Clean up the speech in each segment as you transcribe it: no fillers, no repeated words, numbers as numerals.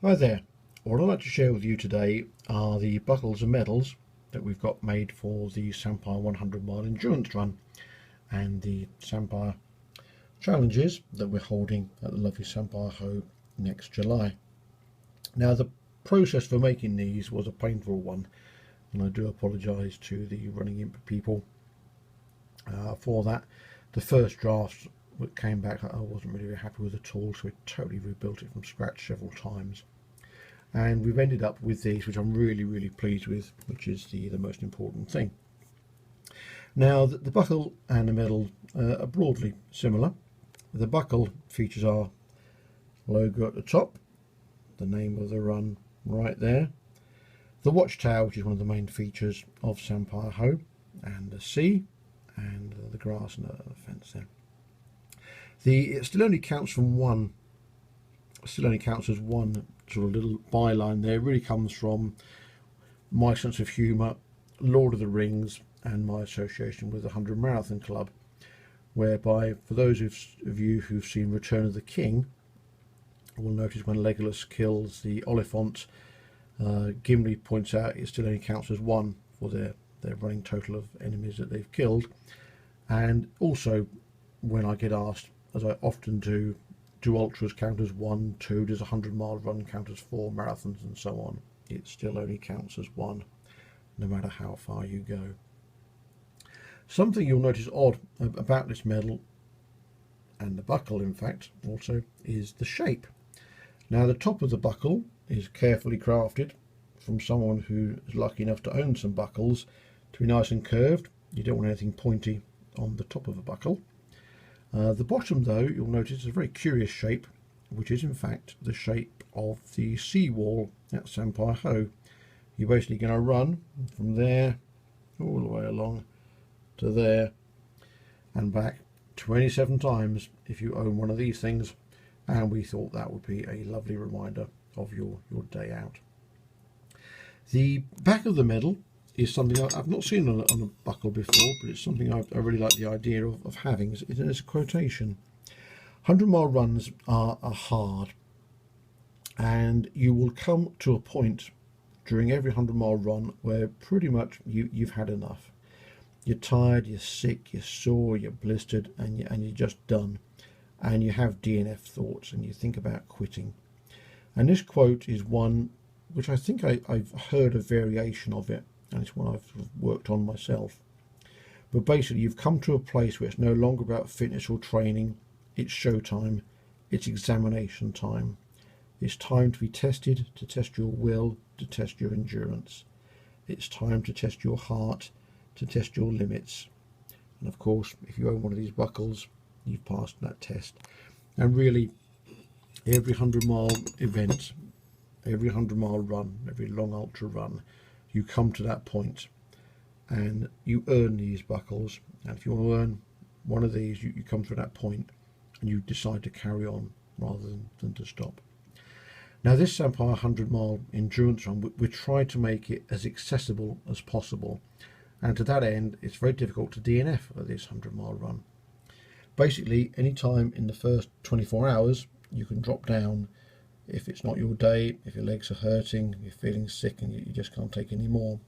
Hi there. What I'd like to share with you today are the buckles and medals that we've got made for the Samphire 100 mile endurance run and the Samphire challenges that we're holding at the lovely Samphire Ho next July. Now, the process for making these was a painful one, and I do apologise to the Running Imp people for that. The first draft that came back I wasn't really very happy with at all, so we totally rebuilt it from scratch several times. And we've ended up with these, which I'm really pleased with, which is the most important thing. Now, the buckle and the medal are broadly similar. The buckle features our logo at the top, the name of the run right there, the watchtower, which is one of the main features of Samphire Ho, and the sea, and the grass and the fence there. It still only counts as one sort of little byline there. It really comes from my sense of humour, Lord of the Rings, and my association with the 100 Marathon Club, whereby, for those of you who've seen Return of the King, will notice when Legolas kills the Oliphant, Gimli points out it still only counts as one for their running total of enemies that they've killed. And also, when I get asked, as I often do ultras count as 1, 2, does a 100-mile run count as 4 marathons, and so on? It still only counts as 1, no matter how far you go. Something you'll notice odd about this medal, and the buckle in fact also, is the shape. Now, the top of the buckle is carefully crafted from someone who is lucky enough to own some buckles to be nice and curved. You don't want anything pointy on the top of a buckle. The bottom, though, you'll notice is a very curious shape, which is in fact the shape of the seawall at Samphire Ho. You're basically going to run from there all the way along to there and back 27 times if you own one of these things, and we thought that would be a lovely reminder of your day out. The back of the medal is something I've not seen on a buckle before, but it's something I really like the idea of having. It's a quotation. 100-mile runs are hard, and you will come to a point during every 100-mile run where pretty much you've had enough. You're tired, you're sick, you're sore, you're blistered, and you're just done. And you have DNF thoughts, and you think about quitting. And this quote is one which I think I've heard a variation of it, and it's one I've sort of worked on myself. But basically, you've come to a place where it's no longer about fitness or training. It's showtime. It's examination time. It's time to be tested, to test your will, to test your endurance. It's time to test your heart, to test your limits. And of course, if you own one of these buckles, you've passed that test. And really, every 100-mile event, every 100-mile run, every long ultra run, you come to that point and you earn these buckles. And if you want to earn one of these, you come to that point and you decide to carry on rather than to stop. Now, this Samphire 100-mile endurance run, we try to make it as accessible as possible, and to that end it's very difficult to DNF at this 100-mile run. Basically, any time in the first 24 hours you can drop down. If it's not your day, if your legs are hurting, you're feeling sick and you just can't take any more,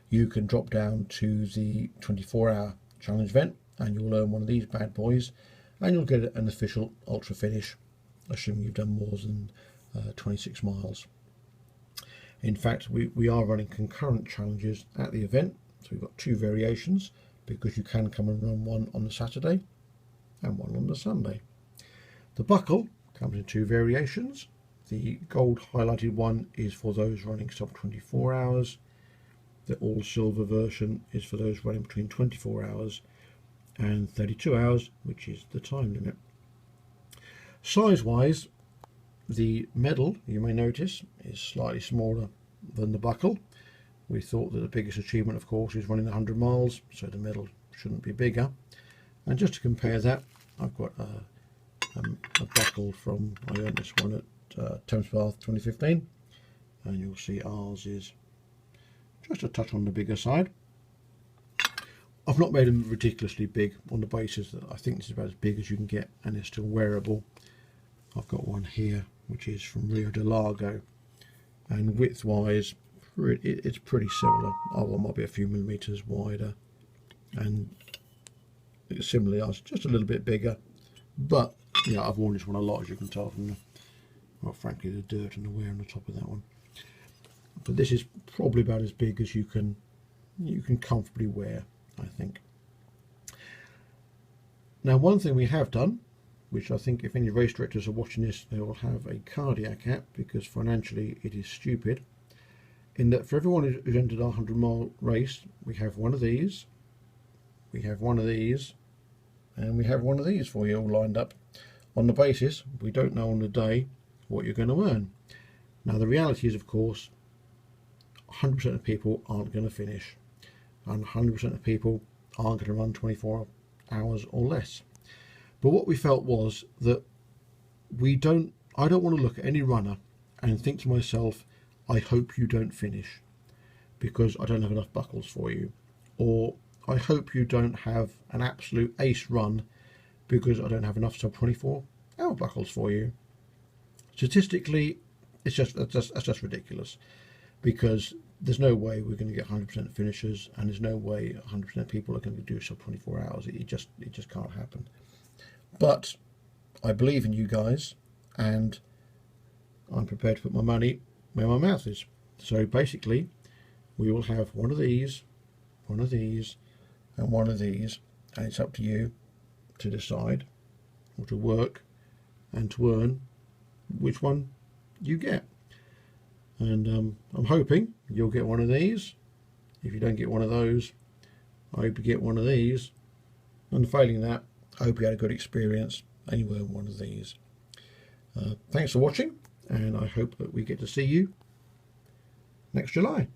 you can drop down to the 24-hour challenge event and you'll earn one of these bad boys, and you'll get an official ultra finish, assuming you've done more than 26 miles. In fact, we are running concurrent challenges at the event, so we've got 2 variations, because you can come and run one on the Saturday and one on the Sunday. The buckle comes in 2 variations. The gold highlighted one is for those running sub 24 hours. The all silver version is for those running between 24 hours and 32 hours, which is the time limit. Size wise, the medal, you may notice, is slightly smaller than the buckle. We thought that the biggest achievement, of course, is running 100 miles, so the medal shouldn't be bigger. And just to compare that, I've got a buckle from, I earned this one at Thames Bath 2015, and you'll see ours is just a touch on the bigger side. I've not made them ridiculously big on the basis that I think this is about as big as you can get and it's still wearable. I've got one here which is from Rio de Largo, and width wise it's pretty similar. Oh, it might be a few millimeters wider, and similarly just a little bit bigger, but yeah, I've worn this one a lot, as you can tell from the, well, frankly, the dirt and the wear on the top of that one. But this is probably about as big as you can comfortably wear, I think. Now, one thing we have done, which I think if any race directors are watching this, they will have a cardiac app, because financially it is stupid, in that for everyone who's entered our 100-mile race, we have one of these, we have one of these, and we have one of these for you all lined up, on the basis we don't know on the day what you're going to earn. Now, the reality is, of course, 100% of people aren't going to finish, and 100% of people aren't going to run 24 hours or less. But what we felt was that I don't want to look at any runner and think to myself, I hope you don't finish because I don't have enough buckles for you, or I hope you don't have an absolute ace run because I don't have enough sub 24-hour buckles for you. Statistically, that's just ridiculous, because there's no way we're going to get 100% finishers, and there's no way 100% of people are going to do sub 24 hours. It just can't happen. But I believe in you guys, and I'm prepared to put my money where my mouth is. So basically, we will have one of these, and one of these, and it's up to you to decide, or to work and to earn, which one you get. And I'm hoping you'll get one of these. If you don't get one of those, I hope you get one of these. And failing that, I hope you had a good experience and you earn one of these. Thanks for watching, and I hope that we get to see you next July.